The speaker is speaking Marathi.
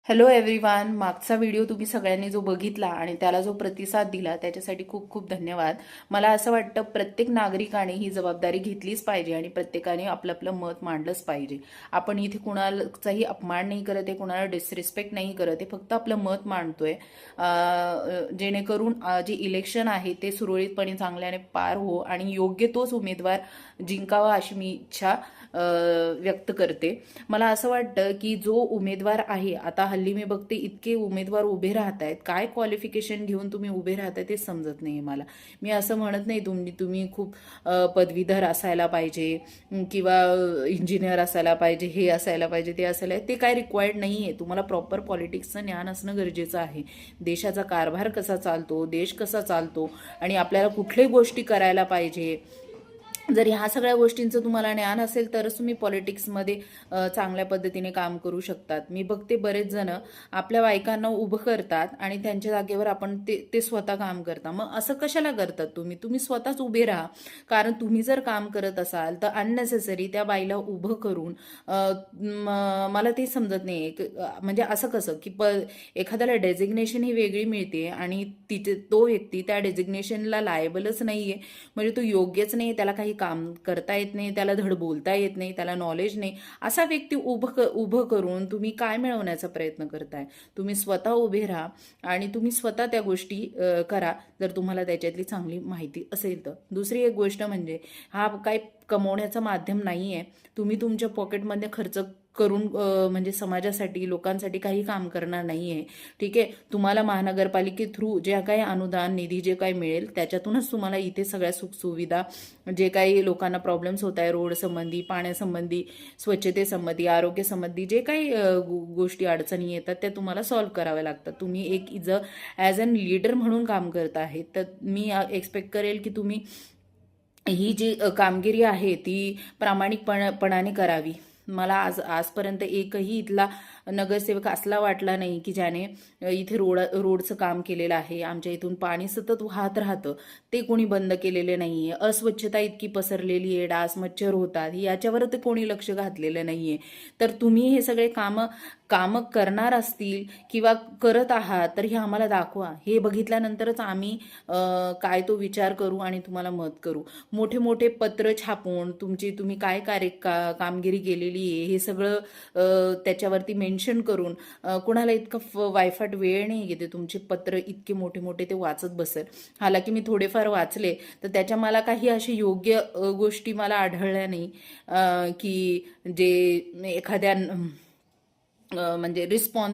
Hello everyone. मागचा व्हिडिओ तुम्ही सगळ्यांनी जो बघितला आणि त्याला जो प्रतिसाद दिला त्याच्यासाठी खूप खूप धन्यवाद. मला असं वाटतं प्रत्येक नागरिकाने ही जबाबदारी घेतलीच पाहिजे आणि प्रत्येकाने आपलं आपलं मत मांडलंच पाहिजे. आपण इथे कुणाचाही अपमान नाही करत आहे, कुणाला डिसरिस्पेक्ट नाही करत आहे, फक्त आपलं मत मांडतोय जेणेकरून जे इलेक्शन आहे ते सुरळीतपणे चांगल्याने पार हो आणि योग्य तोच उमेदवार जिंकावा अशी मी इच्छा व्यक्त करते. मला असं वाटतं की जो उमेदवार आहे, आता हल्ली मी बघते इतके उमेदवार उभे राहत आहेत, काय क्वालिफिकेशन घेऊन तुम्ही उभे राहताय ते समजत नाही मला. मी असं म्हणत नाही तुम्ही खूप पदवीधर असायला पाहिजे किंवा इंजिनियर असायला पाहिजे, हे असायला पाहिजे, ते असायला, ते काय रिक्वायर्ड नाही आहे. तुम्हाला प्रॉपर पॉलिटिक्सचं ज्ञान असणं गरजेचं आहे. देशाचा कारभार कसा चालतो, देश कसा चालतो आणि आपल्याला कुठल्याही गोष्टी करायला पाहिजे, जर ह्या सगळ्या गोष्टींचं तुम्हाला ज्ञान असेल तरच तुम्ही पॉलिटिक्समध्ये चांगल्या पद्धतीने काम करू शकतात. मी बघते बरेच जण आपल्या बायकांना उभं करतात आणि त्यांच्या जागेवर आपण ते स्वतः काम करता. मग असं कशाला करतात तुम्ही स्वतःच उभे राहा. कारण तुम्ही जर काम करत असाल तर अननेसेसरी त्या बाईला उभं करून मला ते समजत नाही. म्हणजे असं कसं की एखाद्याला डेझिग्नेशन ही वेगळी मिळते आणि तिथे तो व्यक्ती त्या डेझिग्नेशनला लायबलच नाहीये, म्हणजे तो योग्यच नाही, त्याला काही काम करता येत नाही, त्याला धड बोलता येत नाही, त्याला नॉलेज नाही, असा व्यक्ती उभं करून तुम्ही काय मिळवण्याचा प्रयत्न करताय? तुम्ही स्वतः उभे राहा आणि तुम्ही स्वतः त्या गोष्टी करा, जर तुम्हाला त्याच्यातली चांगली माहिती असेल तर. दुसरी एक गोष्ट म्हणजे हा काही कमवण्याचं माध्यम नाही आहे. तुम्ही तुमच्या पॉकेटमध्ये खर्च करून म्हणजे समाजासाठी, लोकांसाठी काही काम करणार नाही आहे. ठीक आहे, तुम्हाला महानगरपालिके थ्रू जे काही अनुदान निधी जे काही मिळेल त्याच्यातूनच तुम्हाला इथे सगळ्या सुखसुविधा, जे काही लोकांना प्रॉब्लेम्स होत आहे रोड संबंधी, पाण्यासंबंधी, स्वच्छतेसंबंधी, आरोग्यसंबंधी जे काही गोष्टी अडचणी येतात त्या तुम्हाला सॉल्व्ह कराव्या लागतात. तुम्ही एक ॲज अन लीडर म्हणून काम करत आहे, तर मी एक्सपेक्ट करेल की तुम्ही ही जी कामगिरी आहे ती प्रामाणिकपणाने करावी. मला आजपर्यंत एकही इथला नगरसेवक असला वाटला नाही की ज्याने इथे रोडचं काम केलेलं आहे. आमच्या इथून पाणी सतत वाहत राहतं, ते कोणी बंद केलेले नाहीये. अस्वच्छता इतकी पसरलेली आहे, डास मच्छर होतात, याच्यावर ते कोणी लक्ष घातलेलं नाहीये. तर तुम्ही हे सगळे कामं करणार असतील किंवा करत आहात तर हे आम्हाला दाखवा. हे बघितल्यानंतरच आम्ही काय तो विचार करू आणि तुम्हाला मत करू. मोठे मोठे पत्र छापून तुम्ही काय कामगिरी केलेली आहे हे सगळं त्याच्यावरती मेन्शन करून कुणाला इतकं वायफाट वेळ नाही घेते तुमचे पत्र इतके मोठे मोठे ते वाचत बसेल. हालाकी मी थोडेफार वाचले तर त्याच्या मला काही अशी योग्य गोष्टी मला आढळल्या नाही की जे एखाद्या म्हणजे रिस्पॉन्स